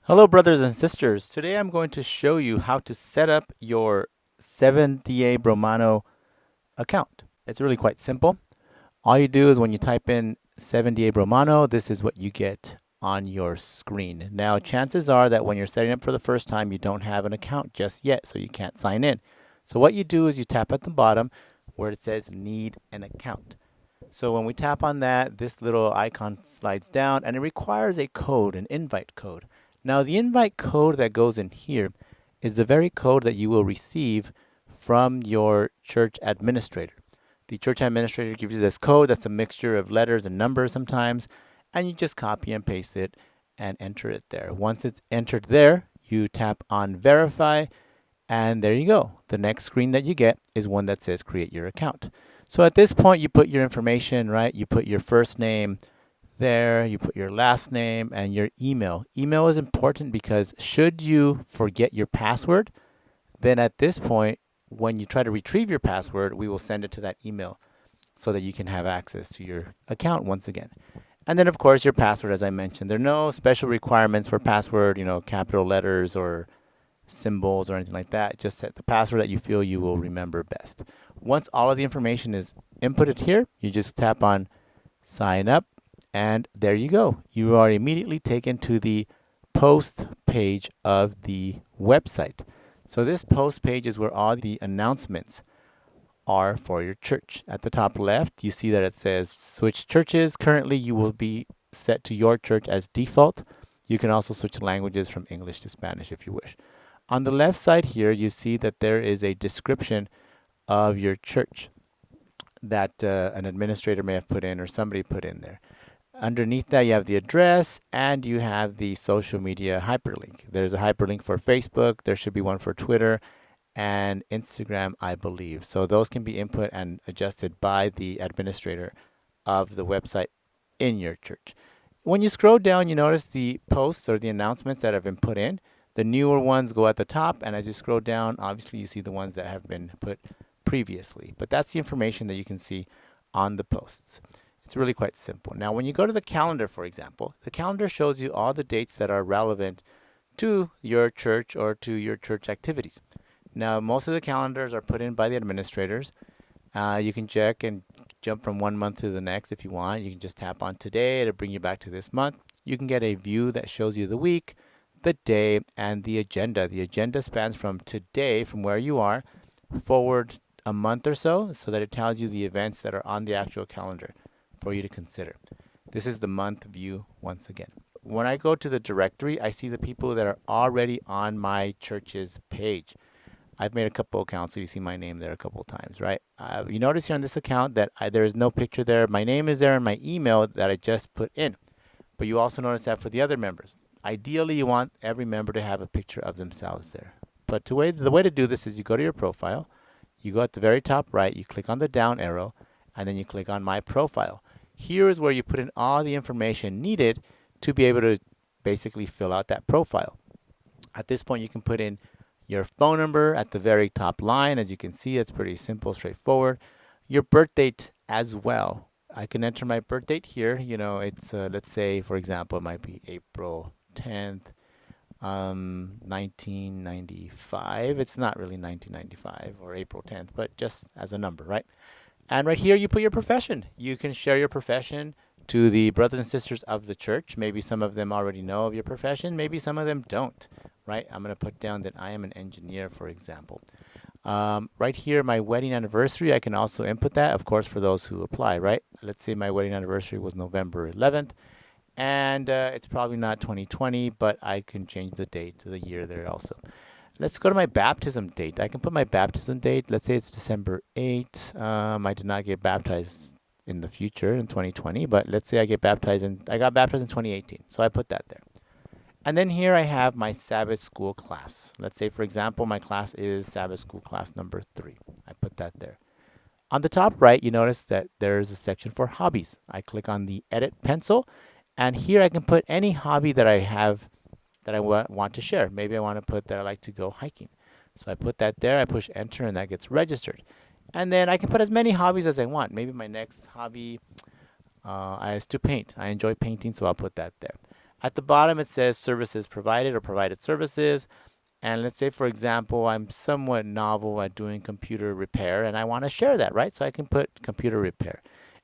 Hello, brothers and sisters. Today I'm going to show you how to set up your 7DABromano account. It's really quite simple. All you do is when you type in 7DABromano, this is what you get on your screen. Now, chances are that when you're setting up for the first time, you don't have an account just yet, so you can't sign in. So what you do is you tap at the bottom where it says need an account. So when we tap on that, this little icon slides down and it requires a code, an invite code. Now, the invite code that goes in here is the very code that you will receive from your church administrator. The church administrator gives you this code that's a mixture of letters and numbers sometimes, and you just copy and paste it and enter it there. Once it's entered there, you tap on verify, and there you go. The next screen that you get is one that says create your account. So at this point, you put your information, right? You put your first name there, you put your last name and your email. Email is important because should you forget your password, then at this point, when you try to retrieve your password, we will send it to that email so that you can have access to your account once again. And then, of course, your password, as I mentioned, there are no special requirements for password, capital letters or symbols or anything like that. Just set the password that you feel you will remember best. Once all of the information is inputted here, you just tap on sign up, and there you go. You are immediately taken to the post page of the website. So this post page is where all the announcements are for your church. At the top left, you see that it says switch churches. Currently, you will be set to your church as default. You can also switch languages from English to Spanish if you wish. On the left side here, you see that there is a description of your church that an administrator may have put in or somebody put in there. Underneath that, you have the address and you have the social media hyperlink. There's a hyperlink for Facebook. There should be one for Twitter and Instagram, I believe. So those can be input and adjusted by the administrator of the website in your church. When you scroll down, you notice the posts or the announcements that have been put in. The newer ones go at the top, and as you scroll down, obviously you see the ones that have been put previously. But that's the information that you can see on the posts. It's really quite simple. Now, when you go to the calendar, for example, the calendar shows you all the dates that are relevant to your church or to your church activities. Now, most of the calendars are put in by the administrators. You can check and jump from one month to the next if you want. You can just tap on today to bring you back to this month. You can get a view that shows you the week, the day, and the agenda. The agenda spans from today, from where you are, forward a month or so that it tells you the events that are on the actual calendar for you to consider. This is the month view once again. When I go to the directory, I see the people that are already on my church's page. I've made a couple accounts, so you see my name there a couple times, right? You notice here on this account that there is no picture there. My name is there and my email that I just put in. But you also notice that for the other members. Ideally, you want every member to have a picture of themselves there. But the way to do this is you go to your profile, you go at the very top right, you click on the down arrow, and then you click on my profile. Here is where you put in all the information needed to be able to basically fill out that profile. At this point, you can put in your phone number at the very top line. As you can see, it's pretty simple, straightforward. Your birth date as well. I can enter my birth date here. It's, let's say, for example, it might be April 10th, 1995. It's not really 1995 or April 10th, but just as a number, right? And right here, you put your profession. You can share your profession to the brothers and sisters of the church. Maybe some of them already know of your profession. Maybe some of them don't, right? I'm going to put down that I am an engineer, for example. Right here, my wedding anniversary, I can also input that, of course, for those who apply, right? Let's say my wedding anniversary was November 11th, and it's probably not 2020, but I can change the date to the year there also. Let's go to my baptism date. I can put my baptism date. Let's say it's December 8th. I did not get baptized in the future in 2020, but let's say I got baptized in 2018. So I put that there. And then here I have my Sabbath school class. Let's say, for example, my class is Sabbath school class number 3. I put that there. On the top right, you notice that there's a section for hobbies. I click on the edit pencil, and here I can put any hobby that I have that I want to share. Maybe I want to put that I like to go hiking. So I put that there, I push enter, and that gets registered. And then I can put as many hobbies as I want. Maybe my next hobby is to paint. I enjoy painting, so I'll put that there. At the bottom, it says services provided or provided services. And let's say, for example, I'm somewhat novel at doing computer repair and I want to share that, right? So I can put computer repair.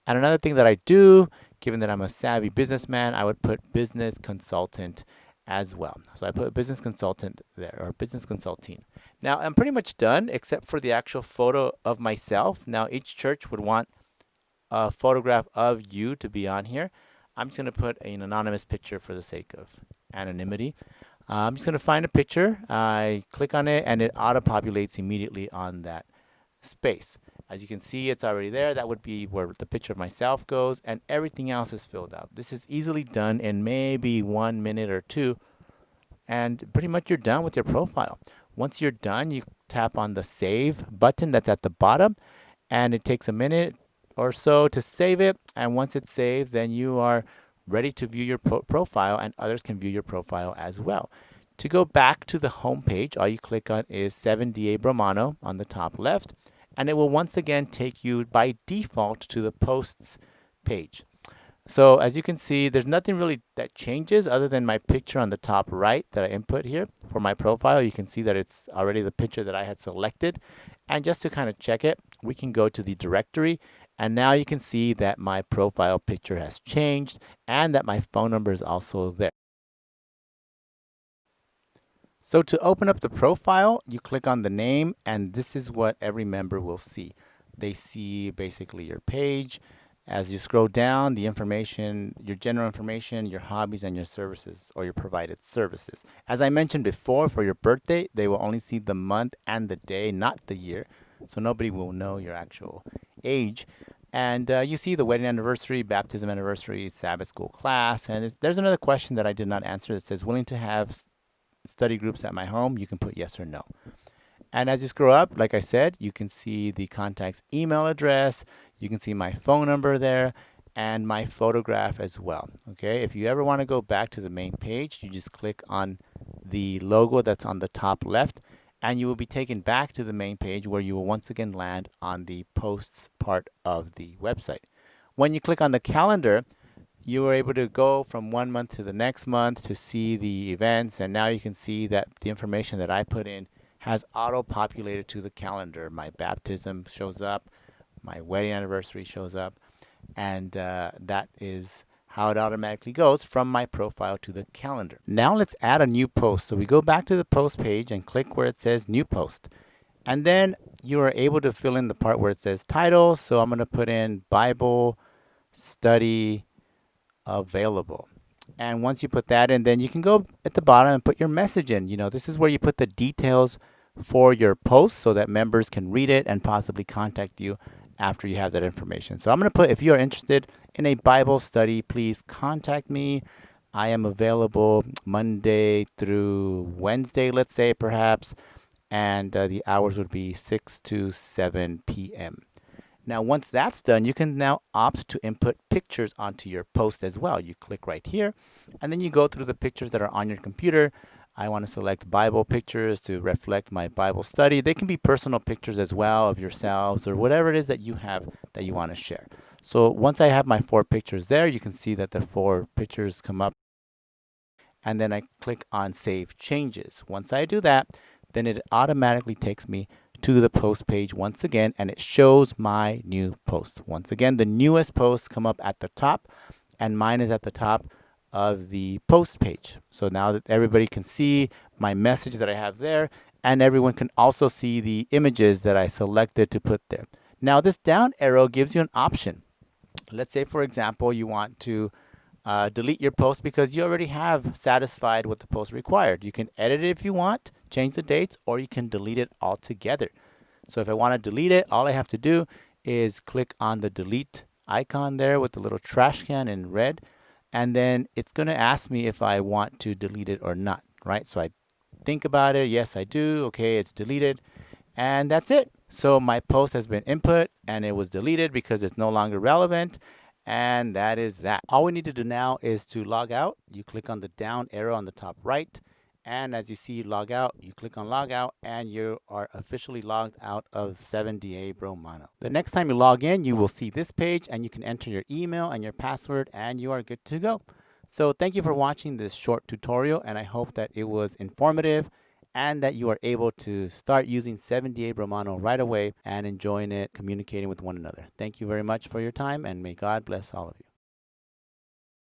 And another thing that I do, given that I'm a savvy businessman, I would put business consultant as well. So I put business consultant there, or business consulting. Now I'm pretty much done except for the actual photo of myself. Now each church would want a photograph of you to be on here. I'm just going to put an anonymous picture for the sake of anonymity. I'm just going to find a picture. I click on it and it auto-populates immediately on that space. As you can see, it's already there. That would be where the picture of myself goes, and everything else is filled out. This is easily done in maybe 1 minute or two, and pretty much you're done with your profile. Once you're done, you tap on the save button that's at the bottom, and it takes a minute or so to save it. And once it's saved, then you are ready to view your profile, and others can view your profile as well. To go back to the home page, all you click on is 7DABromano on the top left, and it will once again take you by default to the posts page. So as you can see, there's nothing really that changes other than my picture on the top right that I input here for my profile. You can see that it's already the picture that I had selected. And just to kind of check it, we can go to the directory, and now you can see that my profile picture has changed and that my phone number is also there. So to open up the profile, you click on the name, and this is what every member will see. They see basically your page. As you scroll down, the information, your general information, your hobbies, and your services, or your provided services. As I mentioned before, for your birthday, they will only see the month and the day, not the year. So nobody will know your actual age. And you see the wedding anniversary, baptism anniversary, Sabbath school class. And there's another question that I did not answer that says, willing to have study groups at my home? You can put yes or no. And as you scroll up, like I said, you can see the contact's email address, you can see my phone number there, and my photograph as well. Okay, if you ever want to go back to the main page, you just click on the logo that's on the top left, and you will be taken back to the main page where you will once again land on the posts part of the website. When you click on the calendar, you were able to go from 1 month to the next month to see the events, and now you can see that the information that I put in has auto-populated to the calendar. My baptism shows up, my wedding anniversary shows up, and that is how it automatically goes from my profile to the calendar. Now let's add a new post. So we go back to the post page and click where it says new post. And then you are able to fill in the part where it says title. So I'm going to put in Bible study available. And once you put that in, then you can go at the bottom and put your message in. You know, this is where you put the details for your post so that members can read it and possibly contact you after you have that information. So I'm going to put, if you are interested in a Bible study, please contact me. I am available Monday through Wednesday, let's say perhaps, and the hours would be 6 to 7 p.m. Now, once that's done, you can now opt to input pictures onto your post as well. You click right here, and then you go through the pictures that are on your computer. I want to select Bible pictures to reflect my Bible study. They can be personal pictures as well of yourselves or whatever it is that you have that you want to share. So once I have my 4 pictures there, you can see that the 4 pictures come up, and then I click on Save Changes. Once I do that, then it automatically takes me to the post page once again, and it shows my new post. Once again, the newest posts come up at the top, and mine is at the top of the post page. So now that everybody can see my message that I have there, and everyone can also see the images that I selected to put there. Now this down arrow gives you an option. Let's say, for example, you want to delete your post because you already have satisfied what the post required. You can edit it if you want, change the dates, or you can delete it altogether. So if I want to delete it, all I have to do is click on the delete icon there with the little trash can in red, and then it's going to ask me if I want to delete it or not, right? So I think about it. Yes, I do. Okay, it's deleted, and that's it. So my post has been input and it was deleted because it's no longer relevant. And that is that. All we need to do now is to log out. You click on the down arrow on the top right. And as you see log out, you click on log out and you are officially logged out of 7DABromano. The next time you log in, you will see this page and you can enter your email and your password and you are good to go. So thank you for watching this short tutorial, and I hope that it was informative and that you are able to start using 7DABromano right away and enjoying it, communicating with one another. Thank you very much for your time, and may God bless all of you.